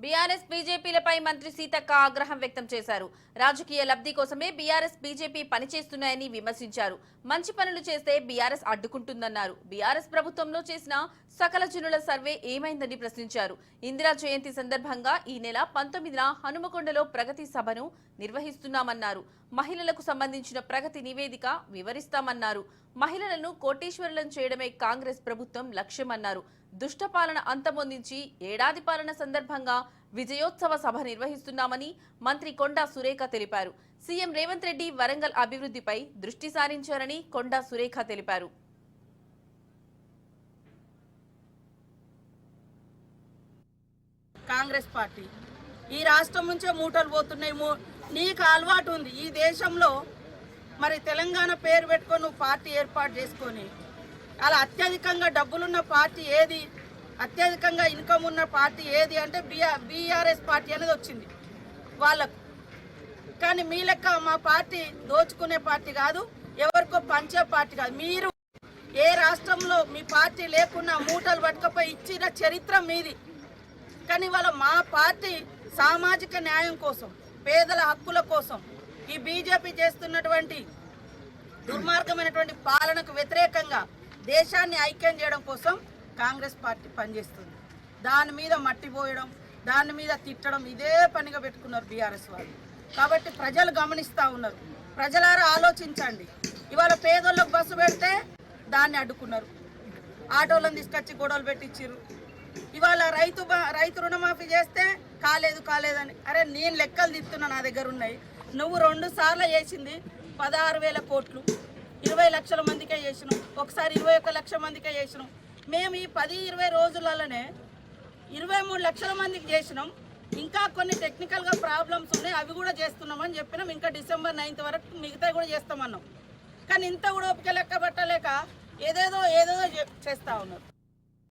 BRS బీజేపీలపై మంత్రి సీతక్క ఆగ్రహం వ్యక్తం చేశారు. రాజకీయ లబ్ధి కోసమే బీఆర్ఎస్ బీజేపీ పనిచేస్తున్నాయని విమర్శించారు. మంచి పనులు చేస్తే బీఆర్ఎస్ అడ్డుకుంటుందన్నారు. బీఆర్ఎస్ ప్రభుత్వంలో చేసిన సకల జనుల సర్వే ఏమైందని ప్రశ్నించారు. ఇందిరా జయంతి సందర్భంగా ఈ నెల 19న హనుమకొండలో ప్రగతి సభను నిర్వహిస్తున్నామన్నారు. మహిళలకు సంబంధించిన ప్రగతి నివేదిక వివరిస్తామన్నారు. మహిళలను కోటీశ్వరులను చేయడమే కాంగ్రెస్ ప్రభుత్వం లక్ష్యమన్నారు. దుష్టపాలన అంతమొందించి ఏడాది పాలన సందర్భంగా విజయోత్సవ సభ నిర్వహిస్తున్నామని మంత్రి కొండా సురేఖ తెలిపారు. సీఎం రేవంత్ రెడ్డి వరంగల్ అభివృద్ధిపై దృష్టి సారించారని కొండా సురేఖ తెలిపారు. కాంగ్రెస్ పార్టీ ఈ రాష్ట్రం నుంచే మూటలు పోతున్నాయి. నీకు అలవాటు ఉంది ఈ దేశంలో, మరి తెలంగాణ పేరు పెట్టుకొని నువ్వు పార్టీ ఏర్పాటు చేసుకొని అలా అత్యధికంగా డబ్బులున్న పార్టీ ఏది, అత్యధికంగా ఇన్కమ్ ఉన్న పార్టీ ఏది అంటే బీఆర్ఎస్ పార్టీ అనేది వచ్చింది వాళ్ళకు. కానీ మీ లెక్క మా పార్టీ దోచుకునే పార్టీ కాదు, ఎవరికో పంచే పార్టీ కాదు. మీరు ఏ రాష్ట్రంలో మీ పార్టీ లేకున్నా మూటలు పట్టుకపోయి ఇచ్చిన చరిత్ర మీది. కానీ వాళ్ళ మా పార్టీ సామాజిక న్యాయం కోసం, పేదల హక్కుల కోసం, ఈ బీజేపీ చేస్తున్నటువంటి దుర్మార్గమైనటువంటి పాలనకు వ్యతిరేకంగా దేశాన్ని ఐక్యం చేయడం కోసం కాంగ్రెస్ పార్టీ పనిచేస్తుంది. దాని మీద మట్టి పోయడం, దాని మీద తిట్టడం ఇదే పనిగా పెట్టుకున్నారు బీఆర్ఎస్ వాళ్ళు. కాబట్టి ప్రజలు గమనిస్తూ ఉన్నారు. ప్రజలారా ఆలోచించండి. ఇవాళ పేదోళ్ళకు బస్సు పెడితే దాన్ని అడ్డుకున్నారు, ఆటోలను తీసుకొచ్చి గొడవలు పెట్టించారు. ఇవాళ రైతు రుణమాఫీ చేస్తే కాలేదని, అరే నేను లెక్కలు తిప్పుతున్నా, నా దగ్గర ఉన్నాయి. నువ్వు 2 సార్లు చేసింది 16,000 కోట్లు, 20 లక్షల మందికే చేసినాం, ఒకసారి 21 లక్షల మందికే చేసినాం. మేము ఈ 10-20 రోజులలోనే 23 లక్షల మందికి చేసినాం. ఇంకా కొన్ని టెక్నికల్గా ప్రాబ్లమ్స్ ఉన్నాయి, అవి కూడా చేస్తున్నామని చెప్పినాం. ఇంకా December 9th వరకు మిగతా కూడా చేస్తామన్నాం. కానీ ఇంత కూడా ఓపిక లెక్క పెట్టలేక ఏదేదో చేస్తూ ఉన్నారు.